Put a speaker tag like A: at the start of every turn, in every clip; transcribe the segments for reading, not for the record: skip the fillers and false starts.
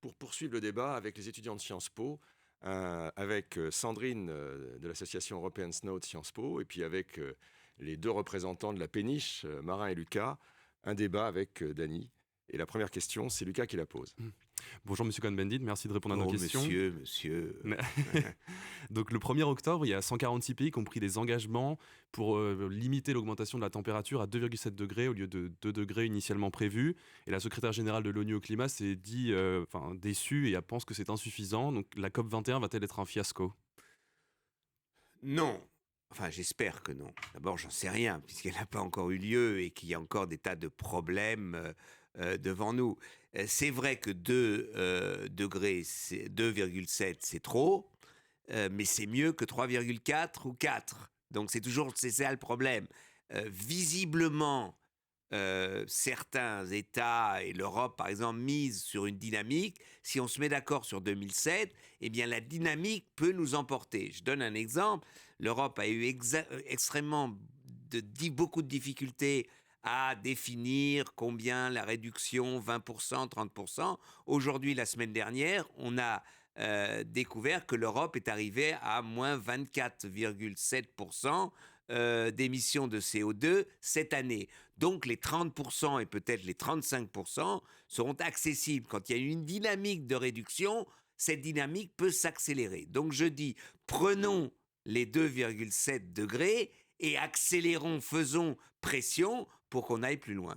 A: pour poursuivre le débat avec les étudiants de Sciences Po, avec Sandrine de l'association européenne SNOW de Sciences Po, et puis avec les deux représentants de la péniche, Marin et Lucas, un débat avec Dany. Et la première question, c'est Lucas qui la pose.
B: Bonjour Monsieur Cohn-Bendit, merci de répondre à nos
C: Oh,
B: questions.
C: monsieur.
B: Donc le 1er octobre, il y a 146 pays qui ont pris des engagements pour limiter l'augmentation de la température à 2,7 degrés au lieu de 2 degrés initialement prévus. Et la secrétaire générale de l'ONU au climat s'est dit déçue et elle pense que c'est insuffisant. Donc la COP 21 va-t-elle être un fiasco?
C: Non. Enfin, j'espère que non. D'abord, j'en sais rien, puisqu'elle n'a pas encore eu lieu et qu'il y a encore des tas de problèmes devant nous. C'est vrai que 2 degrés, 2,7, c'est trop, mais c'est mieux que 3,4 ou 4. Donc, c'est ça le problème. Visiblement, certains États et l'Europe, par exemple, misent sur une dynamique. Si on se met d'accord sur 2007, eh bien, la dynamique peut nous emporter. Je donne un exemple. L'Europe a eu extrêmement beaucoup de difficultés à définir combien la réduction, 20%, 30%. Aujourd'hui, la semaine dernière, on a découvert que l'Europe est arrivée à moins 24,7% d'émissions de CO2 cette année. Donc les 30% et peut-être les 35% seront accessibles. Quand il y a une dynamique de réduction, cette dynamique peut s'accélérer. Donc je dis, prenons les 2,7 degrés et accélérons, faisons pression pour qu'on aille plus loin.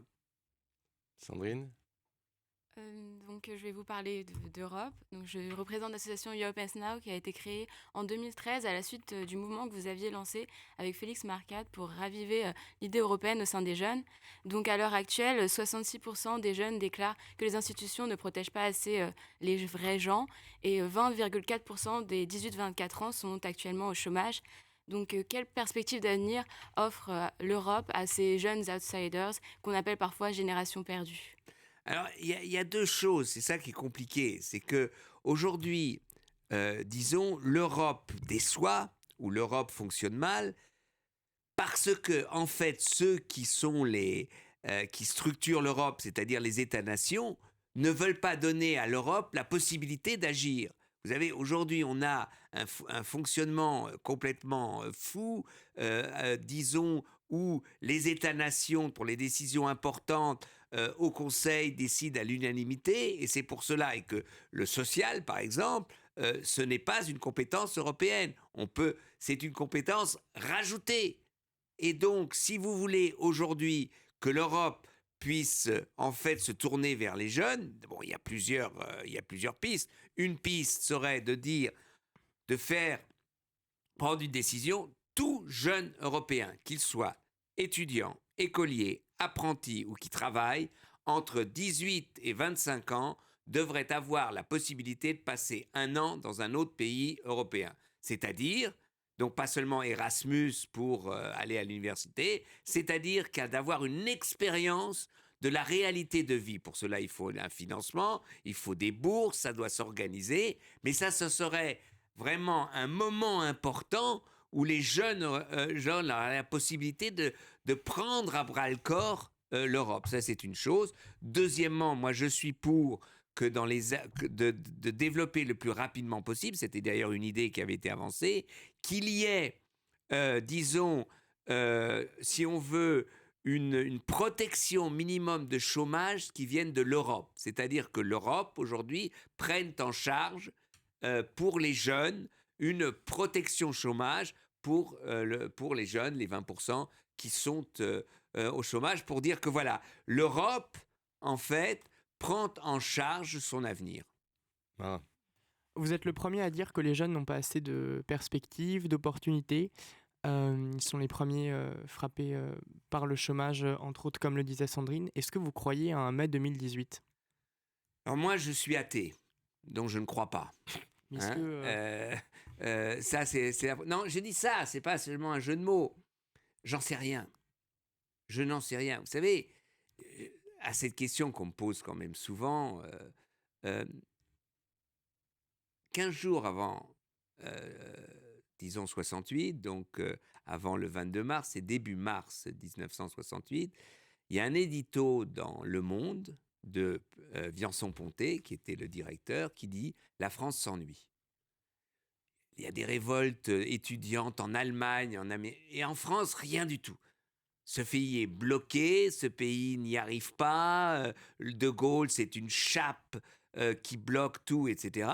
A: Sandrine?
D: Je vais vous parler d'Europe. Donc, je représente l'association Europeans Now qui a été créée en 2013 à la suite du mouvement que vous aviez lancé avec Félix Marcat pour raviver l'idée européenne au sein des jeunes. Donc, à l'heure actuelle, 66% des jeunes déclarent que les institutions ne protègent pas assez les vrais gens et 20,4% des 18-24 ans sont actuellement au chômage. Donc, quelle perspective d'avenir offre l'Europe à ces jeunes outsiders qu'on appelle parfois génération perdue?
C: Alors, il y a deux choses, c'est ça qui est compliqué. C'est que aujourd'hui, disons, l'Europe déçoit, ou l'Europe fonctionne mal, parce que, en fait, ceux qui sont qui structurent l'Europe, c'est-à-dire les États-nations, ne veulent pas donner à l'Europe la possibilité d'agir. Vous savez, aujourd'hui, on a un fonctionnement complètement fou, disons, où les États-nations, pour les décisions importantes, au Conseil, décident à l'unanimité, et c'est pour cela et que le social, par exemple, ce n'est pas une compétence européenne. C'est une compétence rajoutée. Et donc, si vous voulez aujourd'hui que l'Europe puisse en fait se tourner vers les jeunes, bon, il y a plusieurs pistes. Une piste serait de faire prendre une décision, tout jeune européen, qu'il soit étudiant, écolier, apprenti ou qui travaille, entre 18 et 25 ans, devrait avoir la possibilité de passer un an dans un autre pays européen. C'est-à-dire, donc pas seulement Erasmus pour aller à l'université, c'est-à-dire d'avoir une expérience de la réalité de vie. Pour cela, il faut un financement, il faut des bourses, ça doit s'organiser, mais ça, ce serait vraiment un moment important où les jeunes gens auraient la possibilité de prendre à bras le corps l'Europe. Ça, c'est une chose. Deuxièmement, moi, je suis pour que de développer le plus rapidement possible, c'était d'ailleurs une idée qui avait été avancée, qu'il y ait, disons, si on veut, une protection minimum de chômage qui vienne de l'Europe. C'est-à-dire que l'Europe, aujourd'hui, prenne en charge pour les jeunes une protection chômage pour les jeunes, les 20% qui sont au chômage, pour dire que voilà, l'Europe, en fait, prend en charge son avenir.
A: Ah.
E: Vous êtes le premier à dire que les jeunes n'ont pas assez de perspectives, d'opportunités. Ils sont les premiers frappés par le chômage, entre autres, comme le disait Sandrine. Est-ce que vous croyez à un mai 2018?
C: Alors moi, je suis athée, donc je ne crois pas.
E: Est-ce
C: Ça, Non, je dis ça, c'est pas seulement un jeu de mots. J'en sais rien. Je n'en sais rien. Vous savez, à cette question qu'on me pose quand même souvent, 15 jours avant, disons 68, donc avant le 22 mars et début mars 1968, il y a un édito dans Le Monde de Viançon-Pontet, qui était le directeur, qui dit « La France s'ennuie ». Il y a des révoltes étudiantes en Allemagne, et en France, rien du tout. Ce pays est bloqué, ce pays n'y arrive pas, De Gaulle, c'est une chape qui bloque tout, etc.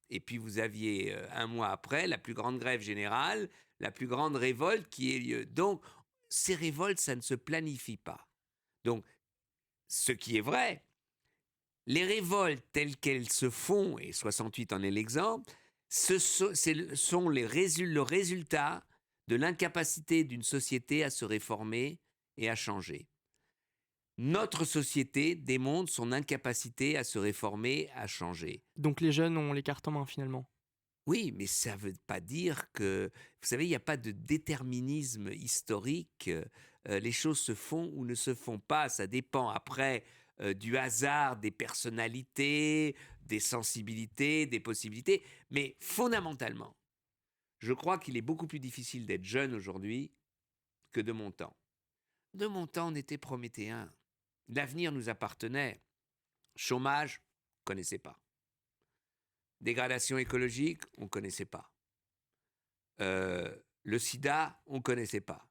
C: Et puis vous aviez, un mois après, la plus grande grève générale, la plus grande révolte qui ait lieu. Donc, ces révoltes, ça ne se planifie pas. Donc, ce qui est vrai, les révoltes telles qu'elles se font, et 68 en est l'exemple, ce sont le résultat de l'incapacité d'une société à se réformer et à changer. Notre société démontre son incapacité à se réformer, à changer.
E: Donc les jeunes ont les cartes en main finalement.
C: Oui, mais ça ne veut pas dire que... Vous savez, il n'y a pas de déterminisme historique. Les choses se font ou ne se font pas. Ça dépend après du hasard, des personnalités, des sensibilités, des possibilités. Mais fondamentalement, je crois qu'il est beaucoup plus difficile d'être jeune aujourd'hui que de mon temps. De mon temps, on était prométhéens. L'avenir nous appartenait. Chômage, on ne connaissait pas. Dégradation écologique, on ne connaissait pas. Le sida, on ne connaissait pas.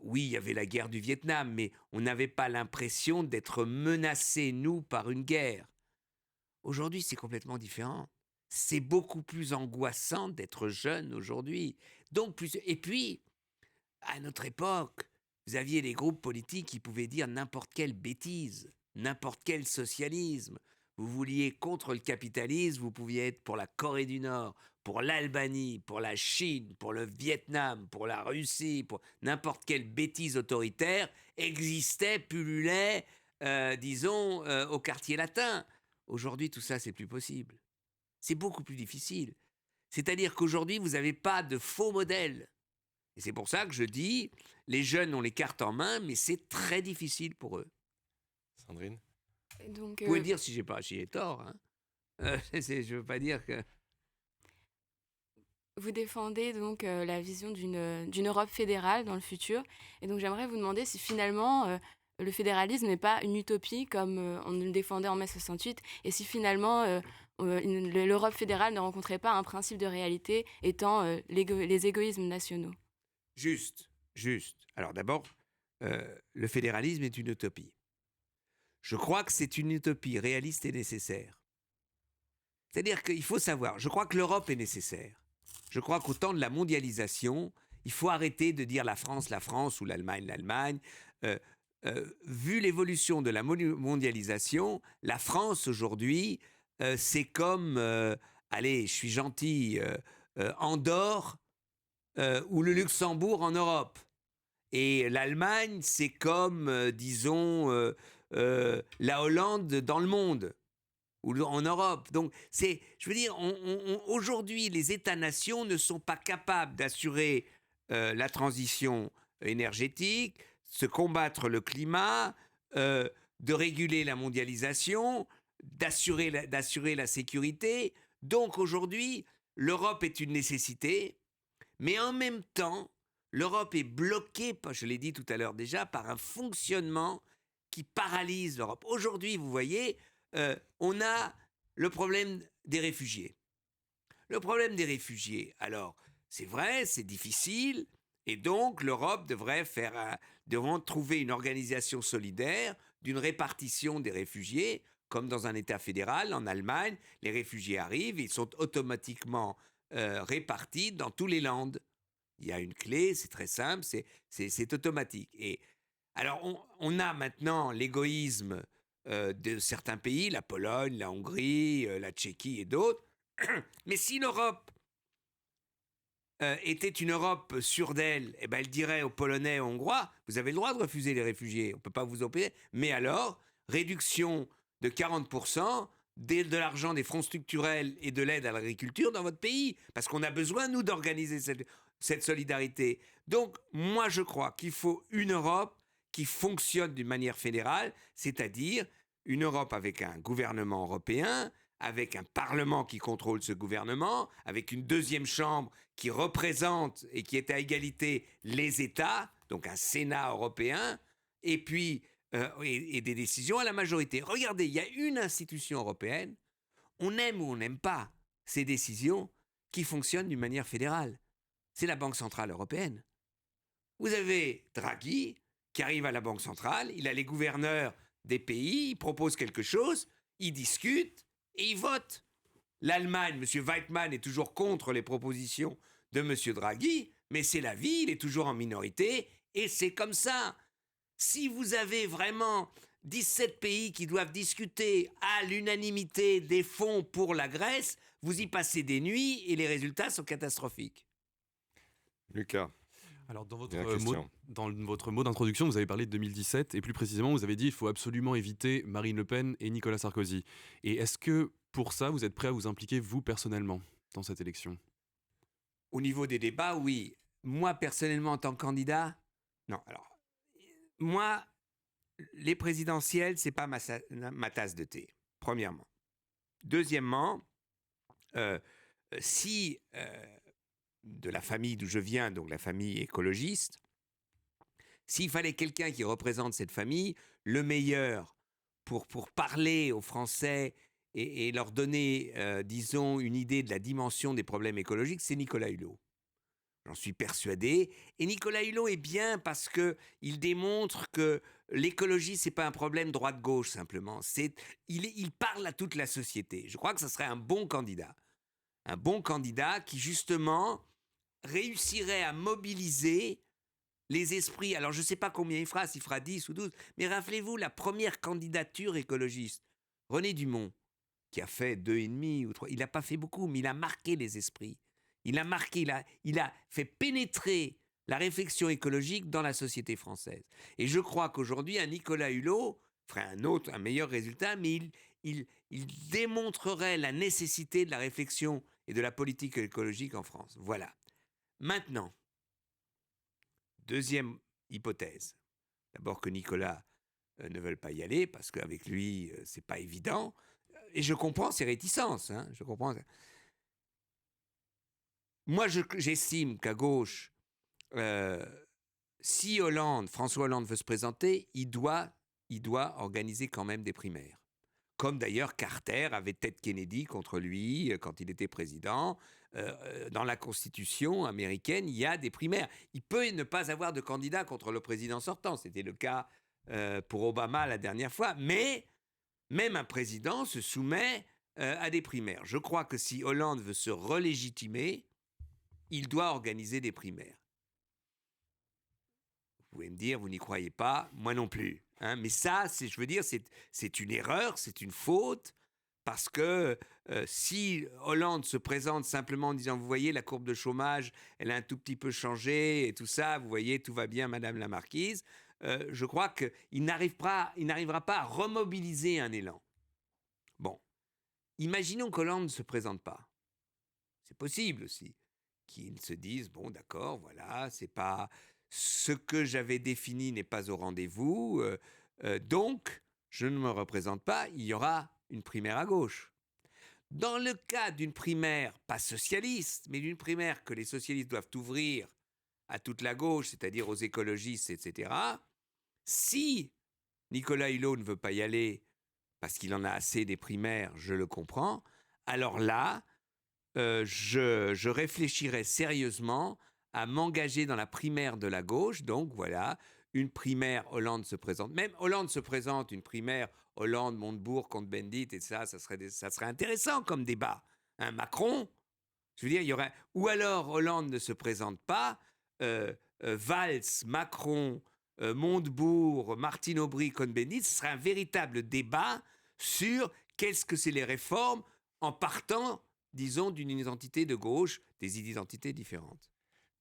C: Oui, il y avait la guerre du Vietnam, mais on n'avait pas l'impression d'être menacés, nous, par une guerre. Aujourd'hui, c'est complètement différent. C'est beaucoup plus angoissant d'être jeune aujourd'hui. Et puis, à notre époque, vous aviez des groupes politiques qui pouvaient dire n'importe quelle bêtise, n'importe quel socialisme. Vous vouliez contre le capitalisme, vous pouviez être pour la Corée du Nord, pour l'Albanie, pour la Chine, pour le Vietnam, pour la Russie, pour n'importe quelle bêtise autoritaire existait, pullulait, au quartier latin. Aujourd'hui, tout ça, c'est plus possible. C'est beaucoup plus difficile. C'est-à-dire qu'aujourd'hui, vous n'avez pas de faux modèles. Et c'est pour ça que je dis, les jeunes ont les cartes en main, mais c'est très difficile pour eux.
A: Sandrine?
D: Donc,
C: Vous pouvez dire si j'ai tort. Hein. Je ne veux pas dire que...
D: vous défendez donc la vision d'une Europe fédérale dans le futur. Et donc j'aimerais vous demander si finalement le fédéralisme n'est pas une utopie comme on le défendait en mai 68, et si finalement l'Europe fédérale ne rencontrait pas un principe de réalité étant les égoïsmes nationaux.
C: Juste. Alors d'abord, le fédéralisme est une utopie. Je crois que c'est une utopie réaliste et nécessaire. C'est-à-dire qu'il faut savoir, je crois que l'Europe est nécessaire. Je crois qu'au temps de la mondialisation, il faut arrêter de dire la France ou l'Allemagne. Vu l'évolution de la mondialisation, la France aujourd'hui, c'est comme, allez, je suis gentil, Andorre ou le Luxembourg en Europe. Et l'Allemagne, c'est comme, disons, la Hollande dans le monde, ou en Europe. Donc, je veux dire, aujourd'hui, les États-nations ne sont pas capables d'assurer la transition énergétique, de combattre le climat, de réguler la mondialisation, d'assurer la sécurité. Donc, aujourd'hui, l'Europe est une nécessité, mais en même temps, l'Europe est bloquée, je l'ai dit tout à l'heure déjà, par un fonctionnement qui paralyse l'Europe. Aujourd'hui, vous voyez, on a le problème des réfugiés. Le problème des réfugiés, alors, c'est vrai, c'est difficile, et donc l'Europe devrait trouver une organisation solidaire d'une répartition des réfugiés, comme dans un État fédéral, en Allemagne, les réfugiés arrivent, ils sont automatiquement répartis dans tous les lands. Il y a une clé, c'est très simple, c'est automatique. Et alors, on a maintenant l'égoïsme de certains pays, la Pologne, la Hongrie, la Tchéquie et d'autres. Mais si l'Europe était une Europe sûre d'elle, eh ben elle dirait aux Polonais et aux Hongrois, vous avez le droit de refuser les réfugiés, on ne peut pas vous empêcher, mais alors, réduction de 40% de l'argent des fonds structurels et de l'aide à l'agriculture dans votre pays, parce qu'on a besoin, nous, d'organiser cette solidarité. Donc, moi, je crois qu'il faut une Europe qui fonctionne d'une manière fédérale, c'est-à-dire une Europe avec un gouvernement européen, avec un parlement qui contrôle ce gouvernement, avec une deuxième chambre qui représente et qui est à égalité les États, donc un Sénat européen, et puis et des décisions à la majorité. Regardez, il y a une institution européenne, on aime ou on n'aime pas ces décisions qui fonctionnent d'une manière fédérale. C'est la Banque Centrale Européenne. Vous avez Draghi qui arrive à la Banque Centrale, il a les gouverneurs des pays, il propose quelque chose, il discute et il vote. L'Allemagne, M. Weidmann est toujours contre les propositions de M. Draghi, mais c'est la vie, il est toujours en minorité et c'est comme ça. Si vous avez vraiment 17 pays qui doivent discuter à l'unanimité des fonds pour la Grèce, vous y passez des nuits et les résultats sont catastrophiques.
A: Lucas,
B: Alors, dans
A: il y a une
B: votre, mot,
A: question.
B: dans votre mot d'introduction, vous avez parlé de 2017 et plus précisément, vous avez dit qu'il faut absolument éviter Marine Le Pen et Nicolas Sarkozy. Et est-ce que pour ça, vous êtes prêt à vous impliquer, vous, personnellement, dans cette élection?
C: Au niveau des débats, oui. Moi, personnellement, en tant que candidat, non. Alors, moi, les présidentielles, c'est pas ma tasse de thé, premièrement. Deuxièmement, si de la famille d'où je viens, donc la famille écologiste, s'il fallait quelqu'un qui représente cette famille, le meilleur pour parler aux Français et leur donner, disons, une idée de la dimension des problèmes écologiques, c'est Nicolas Hulot. J'en suis persuadé. Et Nicolas Hulot est bien parce qu'il démontre que l'écologie, ce n'est pas un problème droite-gauche simplement. Il parle à toute la société. Je crois que ce serait un bon candidat. Un bon candidat qui, justement, réussirait à mobiliser les esprits. Alors, je ne sais pas combien il fera, s'il fera 10 ou 12, mais rappelez-vous la première candidature écologiste. René Dumont, qui a fait 2,5 ou 3, il n'a pas fait beaucoup, mais il a marqué les esprits. Il a marqué, il a fait pénétrer la réflexion écologique dans la société française. Et je crois qu'aujourd'hui, un Nicolas Hulot ferait un meilleur résultat, mais il démontrerait la nécessité de la réflexion et de la politique écologique en France. Voilà. Maintenant, deuxième hypothèse. D'abord que Nicolas ne veuille pas y aller, parce qu'avec lui, c'est pas évident. Et je comprends ses réticences. Hein, je comprends. Moi, j'estime qu'à gauche, si François Hollande veut se présenter, il doit organiser quand même des primaires. Comme d'ailleurs Carter avait Ted Kennedy contre lui quand il était président. Dans la Constitution américaine, il y a des primaires. Il peut ne pas avoir de candidat contre le président sortant. C'était le cas pour Obama la dernière fois. Mais même un président se soumet à des primaires. Je crois que si Hollande veut se relégitimer, il doit organiser des primaires. Vous pouvez me dire, vous n'y croyez pas, moi non plus. Hein, mais ça, je veux dire, c'est une erreur, c'est une faute, parce que si Hollande se présente simplement en disant, vous voyez, la courbe de chômage, elle a un tout petit peu changé, et tout ça, vous voyez, tout va bien, Madame la Marquise, je crois qu'il n'arrivera pas à remobiliser un élan. Bon, imaginons qu'Hollande ne se présente pas. C'est possible aussi. Qu'ils se disent, bon d'accord, voilà, c'est pas ce que j'avais défini n'est pas au rendez-vous, donc je ne me représente pas, il y aura une primaire à gauche. Dans le cas d'une primaire, pas socialiste, mais d'une primaire que les socialistes doivent ouvrir à toute la gauche, c'est-à-dire aux écologistes, etc., si Nicolas Hulot ne veut pas y aller parce qu'il en a assez des primaires, je le comprends, alors là, je réfléchirais sérieusement à m'engager dans la primaire de la gauche. Donc voilà, une primaire, Hollande se présente. Même Hollande se présente, une primaire, Hollande, Montebourg contre Bendit, et ça serait intéressant comme débat. Hein, Macron, je veux dire, il y aurait... Ou alors Hollande ne se présente pas, Valls, Macron, Montebourg, Martine Aubry contre Bendit, ce serait un véritable débat sur qu'est-ce que c'est les réformes en partant, disons, d'une identité de gauche, des identités différentes.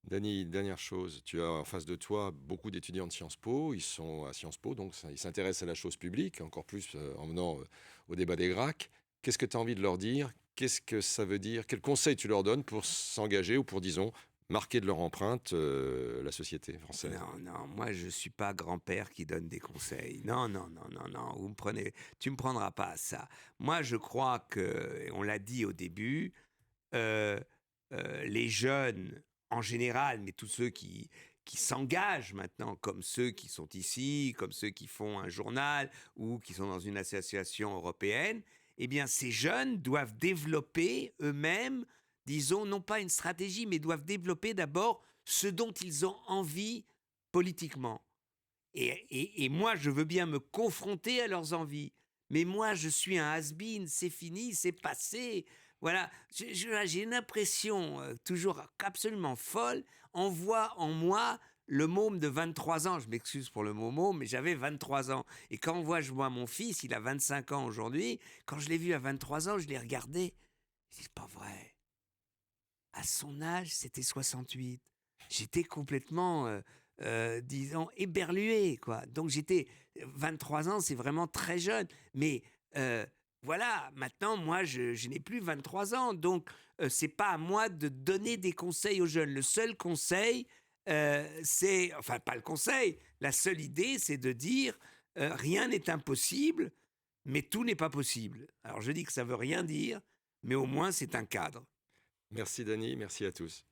A: Dany, dernière chose, tu as en face de toi beaucoup d'étudiants de Sciences Po, ils sont à Sciences Po, donc ils s'intéressent à la chose publique, encore plus en venant au débat des GRAC. Qu'est-ce que tu as envie de leur dire? Qu'est-ce que ça veut dire? Quels conseils tu leur donnes pour s'engager ou pour, disons, marquer de leur empreinte la société française?
C: Non, moi je ne suis pas grand-père qui donne des conseils. Non, tu ne me prendras pas à ça. Moi je crois que, on l'a dit au début, les jeunes en général, mais tous ceux qui qui s'engagent maintenant, comme ceux qui sont ici, comme ceux qui font un journal ou qui sont dans une association européenne, eh bien, ces jeunes doivent développer eux-mêmes, disons, non pas une stratégie, mais doivent développer d'abord ce dont ils ont envie politiquement. Et moi, je veux bien me confronter à leurs envies. Mais moi, je suis un has-been, c'est fini, c'est passé. Voilà, j'ai une impression toujours absolument folle. On voit en moi le môme de 23 ans. Je m'excuse pour le mot môme, mais j'avais 23 ans. Et quand je vois mon fils, il a 25 ans aujourd'hui. Quand je l'ai vu à 23 ans, je l'ai regardé. C'est pas vrai. À son âge, c'était 68. J'étais complètement, disons, éberlué, quoi. Donc 23 ans, c'est vraiment très jeune. Mais voilà, maintenant, moi, je n'ai plus 23 ans. Donc, c'est pas à moi de donner des conseils aux jeunes. Le seul conseil, c'est... Enfin, pas le conseil. La seule idée, c'est de dire rien n'est impossible, mais tout n'est pas possible. Alors, je dis que ça veut rien dire, mais au moins, c'est un cadre.
A: Merci Dany, merci à tous.